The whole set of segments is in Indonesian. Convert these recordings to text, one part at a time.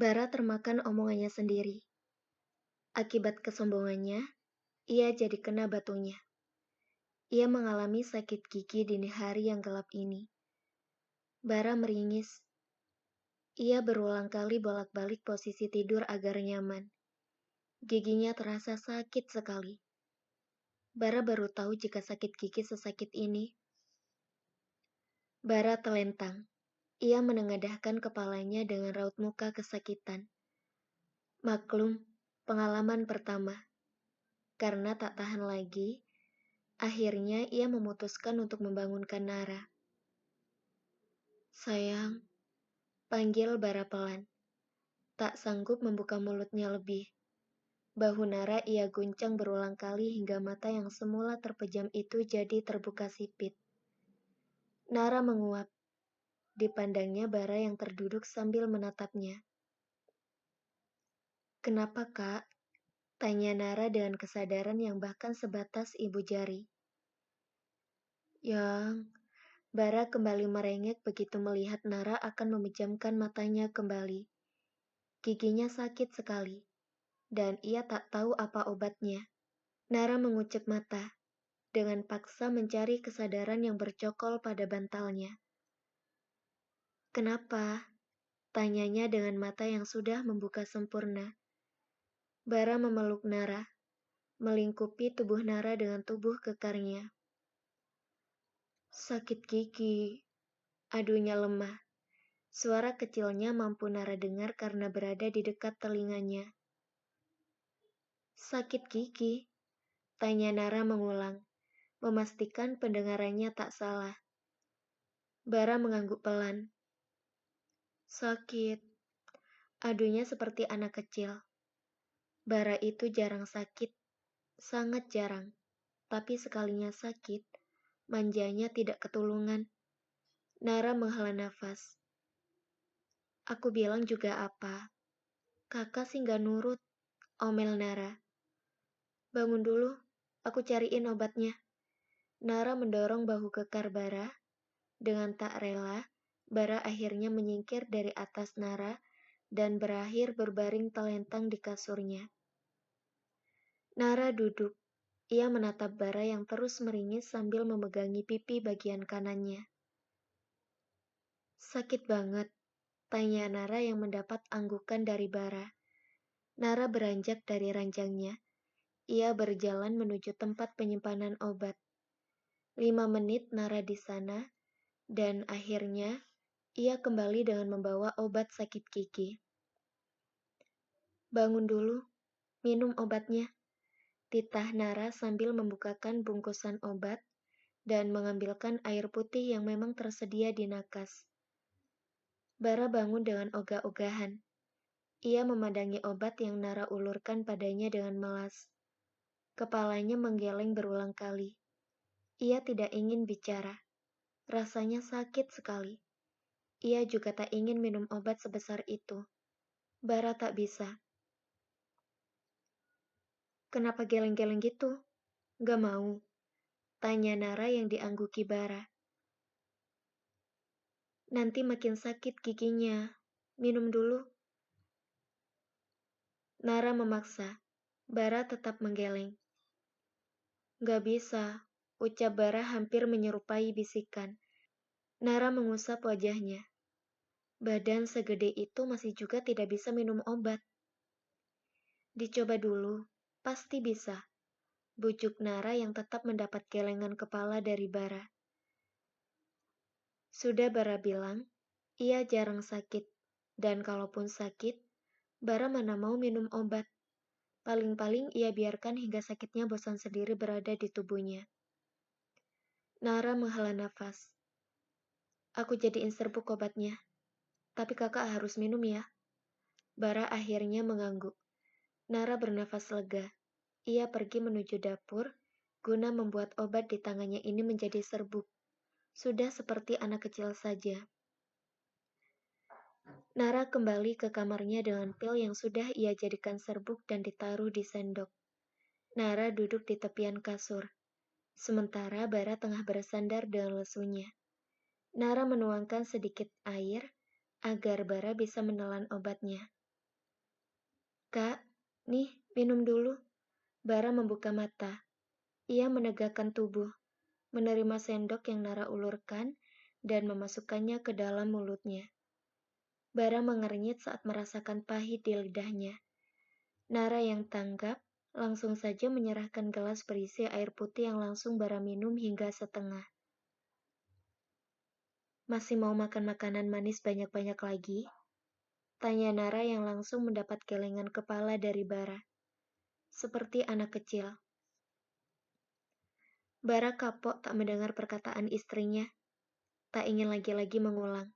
Bara termakan omongannya sendiri. Akibat kesombongannya, ia jadi kena batunya. Ia mengalami sakit gigi dini hari yang gelap ini. Bara meringis. Ia berulang kali bolak-balik posisi tidur agar nyaman. Giginya terasa sakit sekali. Bara baru tahu jika sakit gigi sesakit ini. Bara telentang. Ia menengadahkan kepalanya dengan raut muka kesakitan. Maklum, pengalaman pertama. Karena tak tahan lagi, akhirnya ia memutuskan untuk membangunkan Nara. Sayang, panggil Bara pelan. Tak sanggup membuka mulutnya lebih. Bahu Nara ia guncang berulang kali hingga mata yang semula terpejam itu jadi terbuka sipit. Nara menguap. Dipandangnya Bara yang terduduk sambil menatapnya. Kenapa, Kak? Tanya Nara dengan kesadaran yang bahkan sebatas ibu jari. Yang, Bara kembali merengek begitu melihat Nara akan memejamkan matanya kembali. Giginya sakit sekali, dan ia tak tahu apa obatnya. Nara mengucek mata, dengan paksa mencari kesadaran yang bercokol pada bantalnya. Kenapa? Tanyanya dengan mata yang sudah membuka sempurna. Bara memeluk Nara, melingkupi tubuh Nara dengan tubuh kekarnya. Sakit gigi, adunya lemah. Suara kecilnya mampu Nara dengar karena berada di dekat telinganya. Sakit gigi? Tanya Nara mengulang, memastikan pendengarannya tak salah. Bara mengangguk pelan. Sakit. Adunya seperti anak kecil. Bara itu jarang sakit, sangat jarang. Tapi sekalinya sakit, manjanya tidak ketulungan. Nara menghela nafas. Aku bilang juga apa? Kakak sih gak nurut, omel Nara. Bangun dulu, aku cariin obatnya. Nara mendorong bahu kekar Bara. Dengan tak rela, Bara akhirnya menyingkir dari atas Nara dan berakhir berbaring telentang di kasurnya. Nara duduk. Ia menatap Bara yang terus meringis sambil memegangi pipi bagian kanannya. Sakit banget, tanya Nara yang mendapat anggukan dari Bara. Nara beranjak dari ranjangnya. Ia berjalan menuju tempat penyimpanan obat. 5 menit Nara di sana, dan akhirnya ia kembali dengan membawa obat sakit gigi. Bangun dulu, minum obatnya. Titah Nara sambil membukakan bungkusan obat dan mengambilkan air putih yang memang tersedia di nakas. Bara bangun dengan ogah-ogahan. Ia memandangi obat yang Nara ulurkan padanya dengan melas. Kepalanya menggeleng berulang kali. Ia tidak ingin bicara. Rasanya sakit sekali. Ia juga tak ingin minum obat sebesar itu. Bara tak bisa. Kenapa geleng-geleng gitu? Gak mau. Tanya Nara yang diangguki Bara. Nanti makin sakit giginya. Minum dulu. Nara memaksa. Bara tetap menggeleng. Gak bisa. Ucap Bara hampir menyerupai bisikan. Nara mengusap wajahnya. Badan segede itu masih juga tidak bisa minum obat. Dicoba dulu. Pasti bisa. Bujuk Nara yang tetap mendapat gelengan kepala dari Bara. Sudah Bara bilang, ia jarang sakit. Dan kalaupun sakit, Bara mana mau minum obat. Paling-paling ia biarkan hingga sakitnya bosan sendiri berada di tubuhnya. Nara menghela nafas. Aku jadiin serbuk obatnya. Tapi kakak harus minum ya. Bara akhirnya mengangguk. Nara bernafas lega. Ia pergi menuju dapur, guna membuat obat di tangannya ini menjadi serbuk. Sudah seperti anak kecil saja. Nara kembali ke kamarnya dengan pil yang sudah ia jadikan serbuk dan ditaruh di sendok. Nara duduk di tepian kasur. Sementara Bara tengah bersandar dengan lesunya. Nara menuangkan sedikit air agar Bara bisa menelan obatnya. Kak, nih, minum dulu. Bara membuka mata. Ia menegakkan tubuh, menerima sendok yang Nara ulurkan, dan memasukkannya ke dalam mulutnya. Bara mengernyit saat merasakan pahit di lidahnya. Nara yang tanggap langsung saja menyerahkan gelas berisi air putih yang langsung Bara minum hingga setengah. Masih mau makan makanan manis banyak-banyak lagi? Tanya Nara yang langsung mendapat gelengan kepala dari Bara. Seperti anak kecil. Bara kapok tak mendengar perkataan istrinya. Tak ingin lagi-lagi mengulang.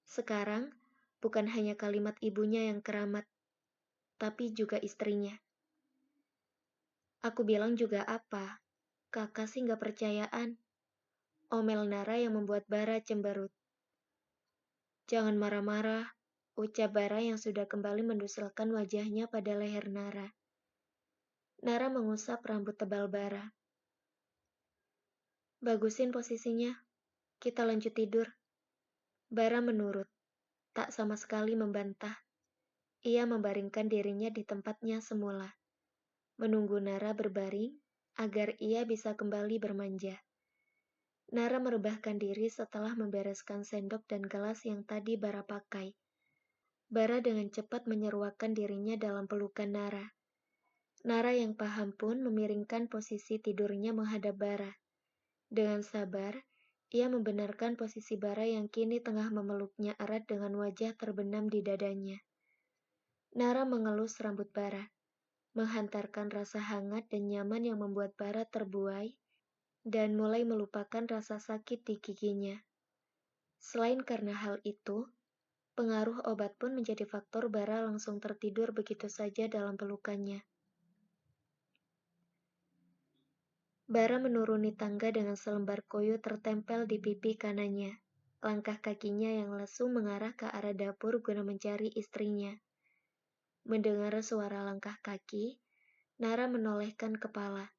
Sekarang, bukan hanya kalimat ibunya yang keramat, tapi juga istrinya. Aku bilang juga apa? Kakak sih nggak percayaan. Omel Nara yang membuat Bara cemberut. Jangan marah-marah, ucap Bara yang sudah kembali menduselkan wajahnya pada leher Nara. Nara mengusap rambut tebal Bara. Bagusin posisinya, kita lanjut tidur. Bara menurut, tak sama sekali membantah. Ia membaringkan dirinya di tempatnya semula, menunggu Nara berbaring agar ia bisa kembali bermanja. Nara merebahkan diri setelah membereskan sendok dan gelas yang tadi Bara pakai. Bara dengan cepat menyeruakan dirinya dalam pelukan Nara. Nara yang paham pun memiringkan posisi tidurnya menghadap Bara. Dengan sabar, ia membenarkan posisi Bara yang kini tengah memeluknya erat dengan wajah terbenam di dadanya. Nara mengelus rambut Bara, menghantarkan rasa hangat dan nyaman yang membuat Bara terbuai dan mulai melupakan rasa sakit di giginya. Selain karena hal itu, pengaruh obat pun menjadi faktor Bara langsung tertidur begitu saja dalam pelukannya. Bara menuruni tangga dengan selembar koyo tertempel di pipi kanannya. Langkah kakinya yang lesu mengarah ke arah dapur guna mencari istrinya. Mendengar suara langkah kaki, Nara menolehkan kepala,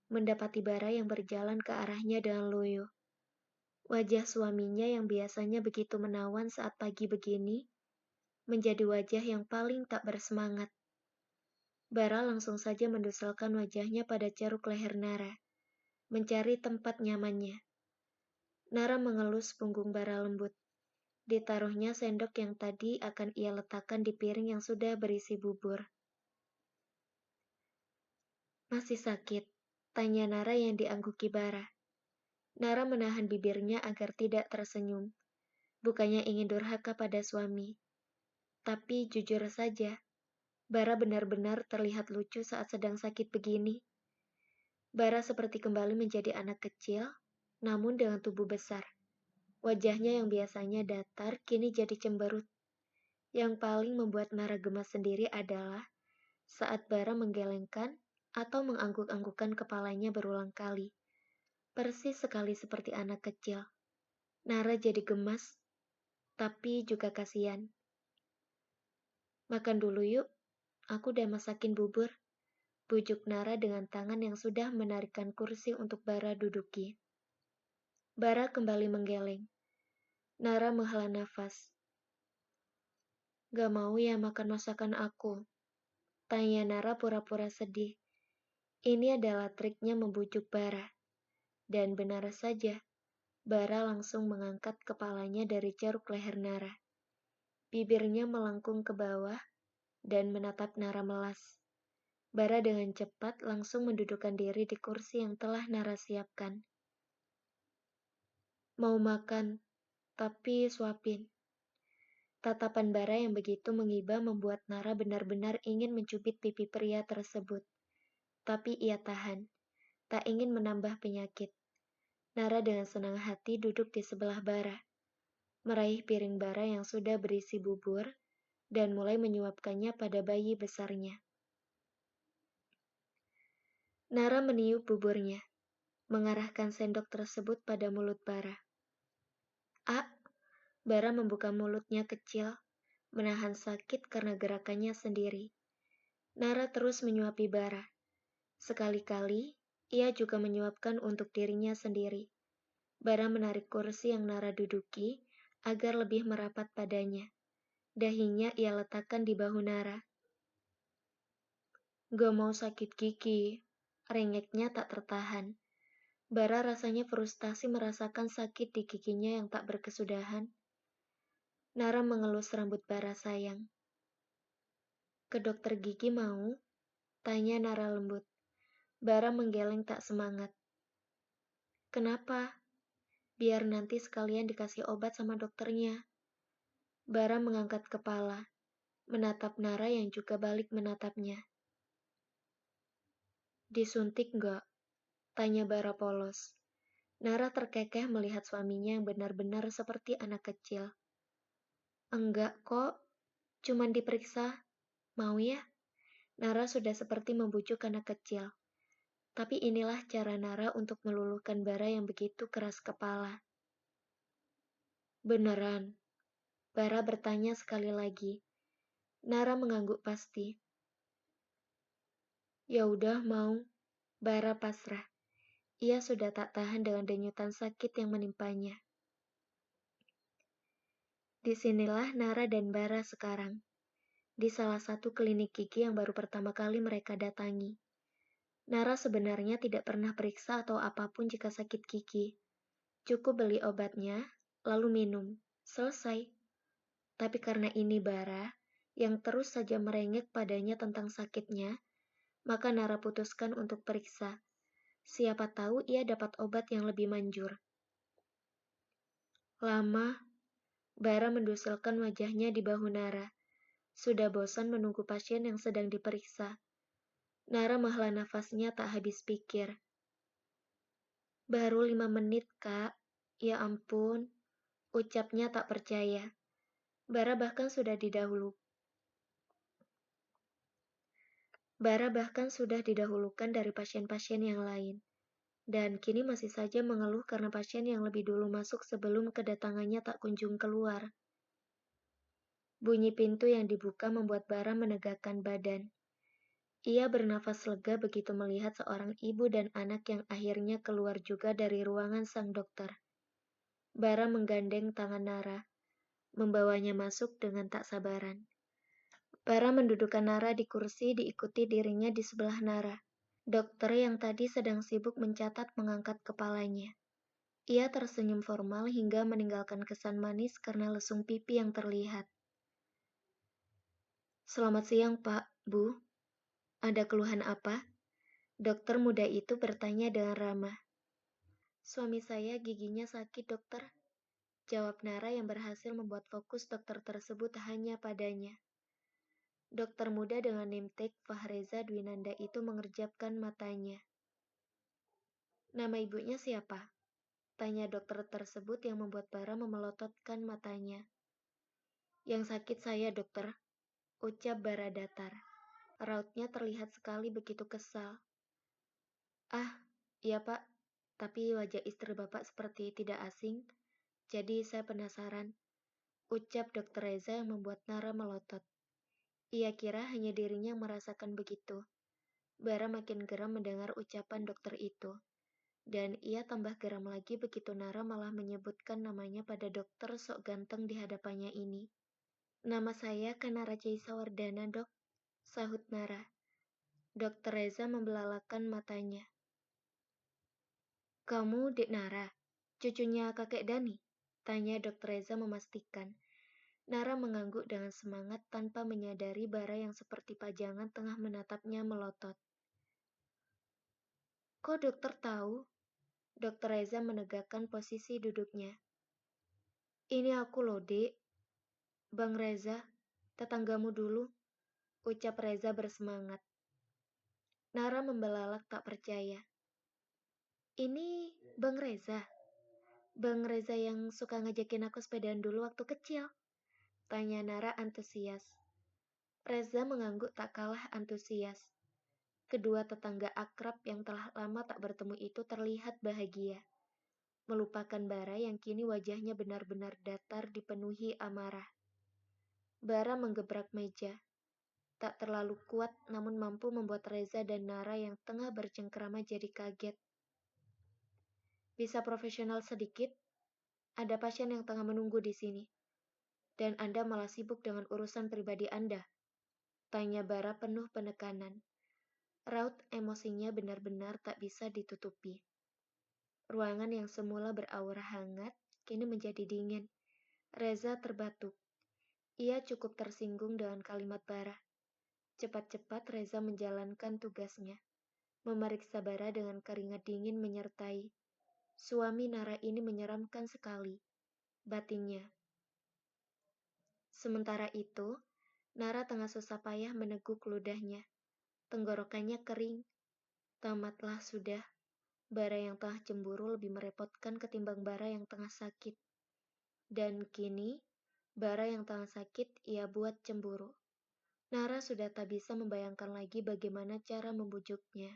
mendapati Bara yang berjalan ke arahnya dengan loyo. Wajah suaminya yang biasanya begitu menawan saat pagi begini, menjadi wajah yang paling tak bersemangat. Bara langsung saja menduselkan wajahnya pada ceruk leher Nara, mencari tempat nyamannya. Nara mengelus punggung Bara lembut. Ditaruhnya sendok yang tadi akan ia letakkan di piring yang sudah berisi bubur. Masih sakit? Tanya Nara yang diangguki Bara. Nara menahan bibirnya agar tidak tersenyum. Bukannya ingin durhaka pada suami. Tapi jujur saja, Bara benar-benar terlihat lucu saat sedang sakit begini. Bara seperti kembali menjadi anak kecil, namun dengan tubuh besar. Wajahnya yang biasanya datar kini jadi cemberut. Yang paling membuat Nara gemas sendiri adalah saat Bara menggelengkan atau mengangguk-anggukkan kepalanya berulang kali. Persis sekali seperti anak kecil. Nara jadi gemas, tapi juga kasihan. Makan dulu yuk, aku udah masakin bubur. Bujuk Nara dengan tangan yang sudah menarikkan kursi untuk Bara duduki. Bara kembali menggeleng. Nara menghela nafas. Gak mau ya makan masakan aku? Tanya Nara pura-pura sedih. Ini adalah triknya membujuk Bara. Dan benar saja, Bara langsung mengangkat kepalanya dari ceruk leher Nara. Bibirnya melengkung ke bawah dan menatap Nara melas. Bara dengan cepat langsung mendudukkan diri di kursi yang telah Nara siapkan. Mau makan, tapi suapin. Tatapan Bara yang begitu mengiba membuat Nara benar-benar ingin mencubit pipi pria tersebut. Tapi ia tahan, tak ingin menambah penyakit. Nara dengan senang hati duduk di sebelah Bara, meraih piring Bara yang sudah berisi bubur, dan mulai menyuapkannya pada bayi besarnya. Nara meniup buburnya, mengarahkan sendok tersebut pada mulut Bara. Bara membuka mulutnya kecil, menahan sakit karena gerakannya sendiri. Nara terus menyuapi Bara. Sekali-kali, ia juga menyuapkan untuk dirinya sendiri. Bara menarik kursi yang Nara duduki agar lebih merapat padanya. Dahinya ia letakkan di bahu Nara. Gak mau sakit gigi. Rengeknya tak tertahan. Bara rasanya frustasi merasakan sakit di giginya yang tak berkesudahan. Nara mengelus rambut Bara sayang. Ke dokter gigi mau? Tanya Nara lembut. Bara menggeleng tak semangat. Kenapa? Biar nanti sekalian dikasih obat sama dokternya. Bara mengangkat kepala, menatap Nara yang juga balik menatapnya. Disuntik nggak? Tanya Bara polos. Nara terkekeh melihat suaminya yang benar-benar seperti anak kecil. Enggak kok, cuman diperiksa. Mau ya? Nara sudah seperti membujuk anak kecil. Tapi inilah cara Nara untuk meluluhkan Bara yang begitu keras kepala. Beneran? Bara bertanya sekali lagi. Nara mengangguk pasti. Ya udah mau. Bara pasrah. Ia sudah tak tahan dengan denyutan sakit yang menimpanya. Disinilah Nara dan Bara sekarang. Di salah satu klinik gigi yang baru pertama kali mereka datangi. Nara sebenarnya tidak pernah periksa atau apapun jika sakit gigi. Cukup beli obatnya, lalu minum. Selesai. Tapi karena ini Bara, yang terus saja merengek padanya tentang sakitnya, maka Nara putuskan untuk periksa. Siapa tahu ia dapat obat yang lebih manjur. Lama, Bara mendusulkan wajahnya di bahu Nara. Sudah bosan menunggu pasien yang sedang diperiksa. Nara menghela nafasnya tak habis pikir. Baru 5 menit, Kak. Ya ampun, ucapnya tak percaya. Bara bahkan sudah didahulukan dari pasien-pasien yang lain. Dan kini masih saja mengeluh karena pasien yang lebih dulu masuk sebelum kedatangannya tak kunjung keluar. Bunyi pintu yang dibuka membuat Bara menegakkan badan. Ia bernafas lega begitu melihat seorang ibu dan anak yang akhirnya keluar juga dari ruangan sang dokter. Bara menggandeng tangan Nara, membawanya masuk dengan tak sabaran. Bara mendudukkan Nara di kursi diikuti dirinya di sebelah Nara. Dokter yang tadi sedang sibuk mencatat mengangkat kepalanya. Ia tersenyum formal hingga meninggalkan kesan manis karena lesung pipi yang terlihat. Selamat siang, Pak, Bu. Ada keluhan apa? Dokter muda itu bertanya dengan ramah. Suami saya giginya sakit, dokter. Jawab Nara yang berhasil membuat fokus dokter tersebut hanya padanya. Dokter muda dengan name tag Fahreza Dwinanda itu mengerjapkan matanya. Nama ibunya siapa? Tanya dokter tersebut yang membuat Bara memelototkan matanya. Yang sakit saya, dokter. Ucap Bara datar. Rautnya terlihat sekali begitu kesal. Ah, iya pak. Tapi wajah istri bapak seperti tidak asing. Jadi saya penasaran. Ucap dokter Reza yang membuat Nara melotot. Ia kira hanya dirinya yang merasakan begitu. Bara makin geram mendengar ucapan dokter itu. Dan ia tambah geram lagi begitu Nara malah menyebutkan namanya pada dokter sok ganteng di hadapannya ini. Nama saya Kanara Caisa Wardana, dok. Sahut Nara. Dokter Reza membelalakan matanya. Kamu Dek Nara, cucunya kakek Dani? Tanya dokter Reza memastikan. Nara mengangguk dengan semangat tanpa menyadari Bara yang seperti pajangan tengah menatapnya melotot. Kok dokter tahu? Dokter Reza menegakkan posisi duduknya. Ini aku loh, Dek. Bang Reza, tetanggamu dulu. Ucap Reza bersemangat. Nara membelalak tak percaya. Ini Bang Reza. Bang Reza yang suka ngajakin aku sepedaan dulu waktu kecil. Tanya Nara antusias. Reza mengangguk tak kalah antusias. Kedua tetangga akrab yang telah lama tak bertemu itu terlihat bahagia. Melupakan Bara yang kini wajahnya benar-benar datar dipenuhi amarah. Bara menggebrak meja. Tak terlalu kuat namun mampu membuat Reza dan Nara yang tengah bercengkrama jadi kaget. Bisa profesional sedikit? Ada pasien yang tengah menunggu di sini. Dan Anda malah sibuk dengan urusan pribadi Anda. Tanya Bara penuh penekanan. Raut emosinya benar-benar tak bisa ditutupi. Ruangan yang semula beraura hangat, kini menjadi dingin. Reza terbatuk. Ia cukup tersinggung dengan kalimat Bara. Cepat-cepat Reza menjalankan tugasnya. Memeriksa Bara dengan keringat dingin menyertai. Suami Nara ini menyeramkan sekali. Batinnya. Sementara itu, Nara tengah susah payah meneguk ludahnya. Tenggorokannya kering. Tamatlah sudah. Bara yang tengah cemburu lebih merepotkan ketimbang Bara yang tengah sakit. Dan kini, Bara yang tengah sakit ia buat cemburu. Nara sudah tak bisa membayangkan lagi bagaimana cara membujuknya.